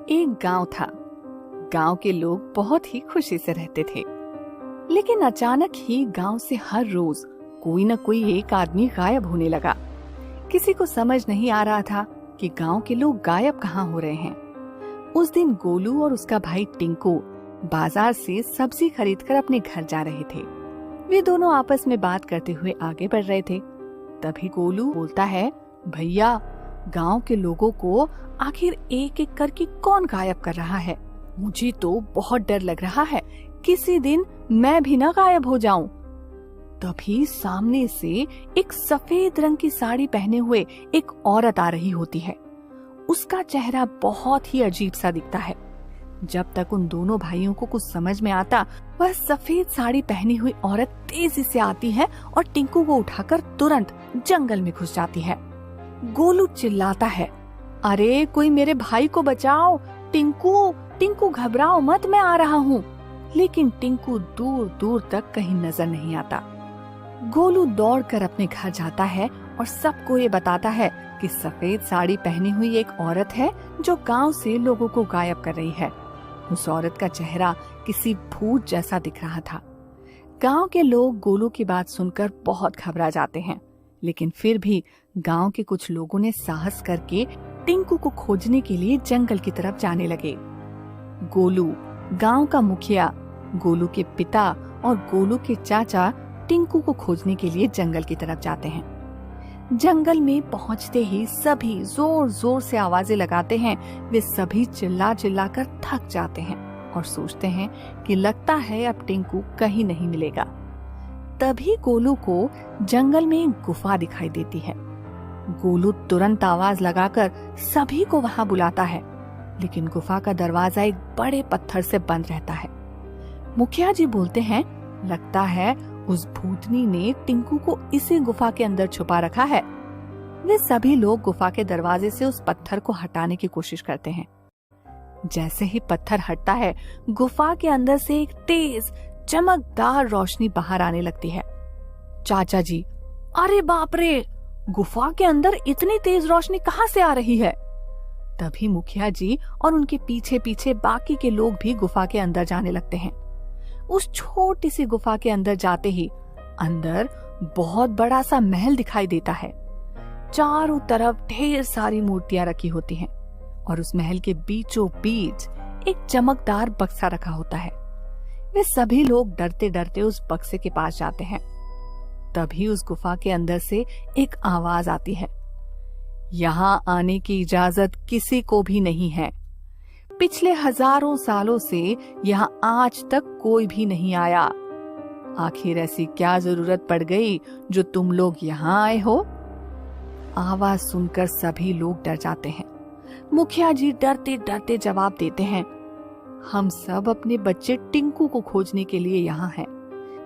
एक गांव था। गांव के लोग बहुत ही खुशी से रहते थे, लेकिन अचानक ही गांव से हर रोज कोई न कोई एक आदमी गायब होने लगा। किसी को समझ नहीं आ रहा था कि गांव के लोग गायब कहाँ हो रहे हैं। उस दिन गोलू और उसका भाई टिंकू बाजार से सब्जी खरीदकर अपने घर जा रहे थे। वे दोनों आपस में बात करते हुए आगे बढ़ रहे थे। तभी गोलू बोलता है, भैया, गांव के लोगों को आखिर एक एक करके कौन गायब कर रहा है? मुझे तो बहुत डर लग रहा है, किसी दिन मैं भी ना गायब हो जाऊं। तभी सामने से एक सफेद रंग की साड़ी पहने हुए एक औरत आ रही होती है। उसका चेहरा बहुत ही अजीब सा दिखता है। जब तक उन दोनों भाइयों को कुछ समझ में आता, वह सफेद साड़ी पहनी हुई औरत तेजी से आती है और टिंकू को उठाकर तुरंत जंगल में घुस जाती है। गोलू चिल्लाता है, अरे कोई मेरे भाई को बचाओ, टिंकू टिंकू घबराओ मत, मैं आ रहा हूँ। लेकिन टिंकू दूर दूर तक कहीं नजर नहीं आता। गोलू दौड़कर अपने घर जाता है और सबको ये बताता है कि सफेद साड़ी पहनी हुई एक औरत है जो गांव से लोगों को गायब कर रही है। उस औरत का चेहरा किसी भूत जैसा दिख रहा था। गांव के लोग गोलू की बात सुनकर बहुत घबरा जाते हैं, लेकिन फिर भी गांव के कुछ लोगों ने साहस करके टिंकू को खोजने के लिए जंगल की तरफ जाने लगे। गोलू, गांव का मुखिया, गोलू के पिता और गोलू के चाचा टिंकू को खोजने के लिए जंगल की तरफ जाते हैं। जंगल में पहुंचते ही सभी जोर जोर से आवाजें लगाते हैं। वे सभी चिल्ला चिल्ला कर थक जाते हैं और सोचते हैं कि लगता है अब टिंकू कहीं नहीं मिलेगा। तभी गोलू को जंगल में एक गुफा दिखाई देती है। गोलू तुरंत आवाज लगाकर सभी को वहां बुलाता है, लेकिन गुफा का दरवाजा एक बड़े पत्थर से बंद रहता है। मुखिया जी बोलते हैं, लगता है उस भूतनी ने टिंकू को इसी गुफा के अंदर छुपा रखा है। वे सभी लोग गुफा के दरवाजे से उस पत्थर को हटाने की कोशिश करते हैं। जैसे ही पत्थर हटता है, गुफा के अंदर से एक तेज चमकदार रोशनी बाहर आने लगती है। चाचा जी, अरे बाप रे, गुफा के अंदर इतनी तेज रोशनी कहाँ से आ रही है? तभी मुखिया जी और उनके पीछे पीछे बाकी के लोग भी गुफा के अंदर जाने लगते हैं। उस छोटी सी गुफा के अंदर जाते ही अंदर बहुत बड़ा सा महल दिखाई देता है। चारों तरफ ढेर सारी मूर्तियां रखी होती हैं और उस महल के बीचों बीच एक चमकदार बक्सा रखा होता है। वे सभी लोग डरते डरते उस बक्से के पास जाते हैं। तभी उस गुफा के अंदर से एक आवाज आती है, यहाँ आने की इजाजत किसी को भी नहीं है। पिछले हजारों सालों से यहाँ आज तक कोई भी नहीं आया। आखिर ऐसी क्या जरूरत पड़ गई जो तुम लोग यहाँ आए हो? आवाज सुनकर सभी लोग डर जाते हैं। मुखिया जी डरते डरते जवाब देते हैं, हम सब अपने बच्चे टिंकू को खोजने के लिए यहाँ हैं,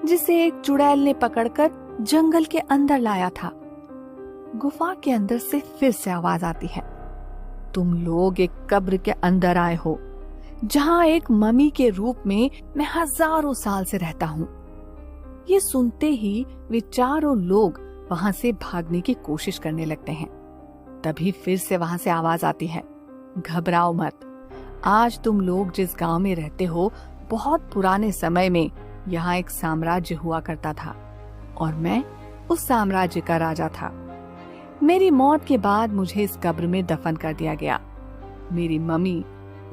जिसे एक चुड़ैल ने पकड़कर जंगल के अंदर लाया था। गुफा के अंदर से फिर से आवाज आती है, तुम लोग एक कब्र के अंदर आए हो, जहाँ एक मम्मी के रूप में मैं हजारों साल से रहता हूँ। ये सुनते ही वे चारों लोग वहाँ से भागने की कोशिश करने लगते हैं। तभी फिर से वहाँ से आवाज आती है, घबराओ मत, आज तुम लोग जिस गांव में रहते हो, बहुत पुराने समय में यहाँ एक साम्राज्य हुआ करता था और मैं उस साम्राज्य का राजा था। मेरी मौत के बाद मुझे इस कब्र में दफन कर दिया गया। मेरी मम्मी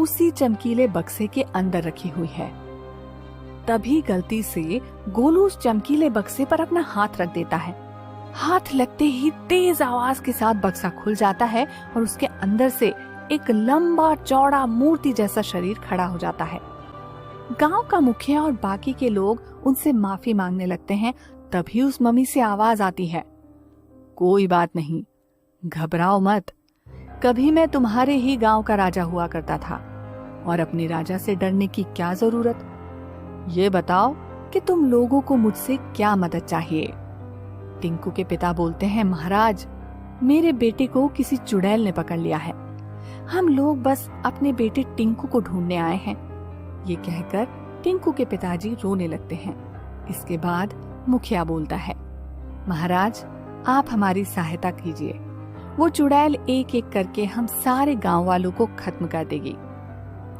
उसी चमकीले बक्से के अंदर रखी हुई है। तभी गलती से गोलू उस चमकीले बक्से पर अपना हाथ रख देता है। हाथ लगते ही तेज आवाज के साथ बक्सा खुल जाता है और उसके अंदर से एक लंबा चौड़ा मूर्ति जैसा शरीर खड़ा हो जाता है। गांव का मुखिया और बाकी के लोग उनसे माफी मांगने लगते हैं। तभी उस मम्मी से आवाज आती है, कोई बात नहीं, घबराओ मत, कभी मैं तुम्हारे ही गांव का राजा हुआ करता था और अपने राजा से डरने की क्या जरूरत। ये बताओ कि तुम लोगों को मुझसे क्या मदद चाहिए? टिंकू के पिता बोलते हैं, महाराज, मेरे बेटे को किसी चुड़ैल ने पकड़ लिया है। हम लोग बस अपने बेटे टिंकू को ढूंढने आए हैं। ये कहकर टिंकू के पिताजी रोने लगते हैं। इसके बाद मुखिया बोलता है, महाराज, आप हमारी सहायता कीजिए। वो चुड़ैल एक एक करके हम सारे गांव वालों को खत्म कर देगी।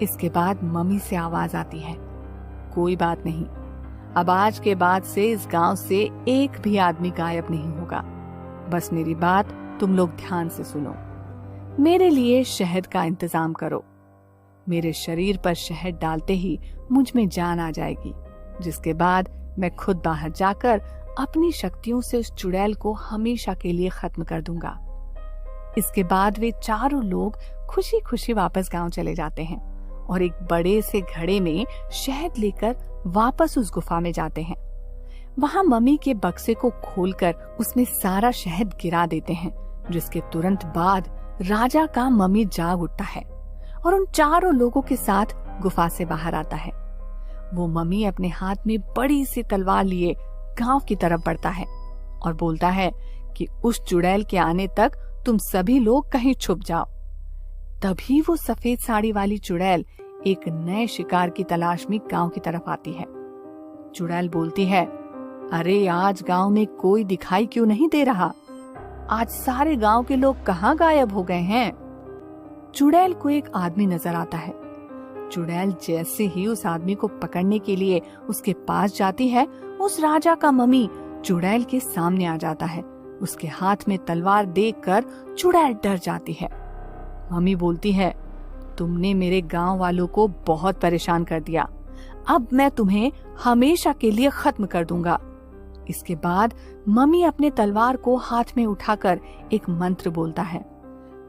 इसके बाद मम्मी से आवाज आती है, कोई बात नहीं, अब आज के बाद से इस गांव से एक भी आदमी गायब नहीं होगा। बस मेरी बात तुम लोग ध्यान से सुनो। मेरे लिए शहद का इंतजाम करो। मेरे शरीर पर शहद डालते ही मुझ में जान आ जाएगी, जिसके बाद मैं खुद बाहर जाकर अपनी शक्तियों से उस चुड़ैल को हमेशा के लिए खत्म कर दूंगा। इसके बाद वे चारों लोग खुशी खुशी वापस गांव चले जाते हैं और एक बड़े से घड़े में शहद लेकर वापस उस गुफा में जाते हैं। वहां मम्मी के बक्से को खोलकर उसमें सारा शहद गिरा देते हैं, जिसके तुरंत बाद राजा का मम्मी जाग उठता है और उन चारों लोगों के साथ गुफा से बाहर आता है। वो मम्मी अपने हाथ में बड़ी सी तलवार लिए गांव की तरफ बढ़ता है और बोलता है कि उस चुड़ैल के आने तक तुम सभी लोग कहीं छुप जाओ। तभी वो सफेद साड़ी वाली चुड़ैल एक नए शिकार की तलाश में गांव की तरफ आती है। चुड़ैल बोलती है, अरे आज गांव में कोई दिखाई क्यों नहीं दे रहा? आज सारे गांव के लोग कहाँ गायब हो गए हैं? चुड़ैल को एक आदमी नजर आता है। चुड़ैल जैसे ही उस आदमी को पकड़ने के लिए उसके पास जाती है, उस राजा का मम्मी चुड़ैल के सामने आ जाता है। उसके हाथ में तलवार देखकर चुड़ैल डर जाती है। मम्मी बोलती है, तुमने मेरे गांव वालों को बहुत परेशान कर दिया, अब मैं तुम्हें हमेशा के लिए खत्म कर दूंगा। इसके बाद मम्मी अपने तलवार को हाथ में उठाकर एक मंत्र बोलता है।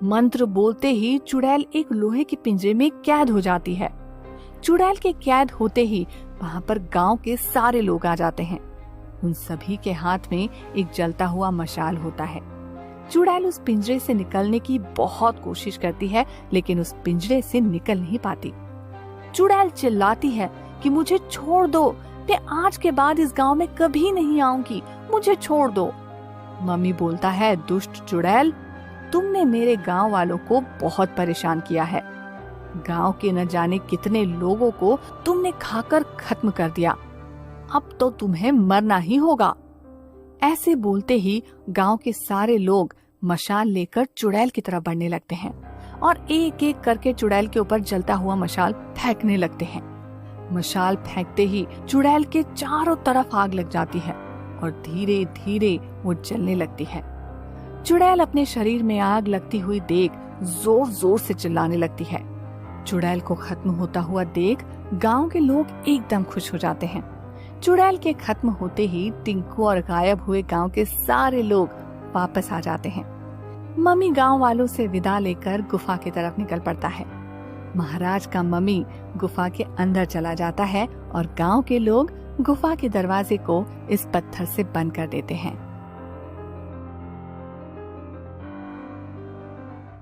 मंत्र बोलते ही चुड़ैल एक लोहे के पिंजरे में कैद हो जाती है। चुड़ैल के कैद होते ही वहाँ पर गांव के सारे लोग आ जाते हैं। उन सभी के हाथ में एक जलता हुआ मशाल होता है। चुड़ैल उस पिंजरे से निकलने की बहुत कोशिश करती है, लेकिन उस पिंजरे से निकल नहीं पाती। चुड़ैल चिल्लाती है कि मुझे छोड़ दो, मैं आज के बाद इस गांव में कभी नहीं आऊंगी, मुझे छोड़ दो। मम्मी बोलता है, दुष्ट चुड़ैल, तुमने मेरे गांव वालों को बहुत परेशान किया है। गांव के न जाने कितने लोगों को तुमने खाकर खत्म कर दिया, अब तो तुम्हें मरना ही होगा। ऐसे बोलते ही गांव के सारे लोग मशाल लेकर चुड़ैल की तरफ बढ़ने लगते हैं और एक एक करके चुड़ैल के ऊपर जलता हुआ मशाल फेंकने लगते हैं। मशाल फेंकते ही चुड़ैल के चारों तरफ आग लग जाती है और धीरे धीरे वो जलने लगती है। चुड़ैल अपने शरीर में आग लगती हुई देख जोर जोर से चिल्लाने लगती है। चुड़ैल को खत्म होता हुआ देख गांव के लोग एकदम खुश हो जाते हैं। चुड़ैल के खत्म होते ही टिंकू और गायब हुए गांव के सारे लोग वापस आ जाते हैं। मम्मी गांव वालों से विदा लेकर गुफा की तरफ निकल पड़ता है। महाराज का मम्मी गुफा के अंदर चला जाता है और गांव के लोग गुफा के दरवाजे को इस पत्थर से बंद कर देते हैं।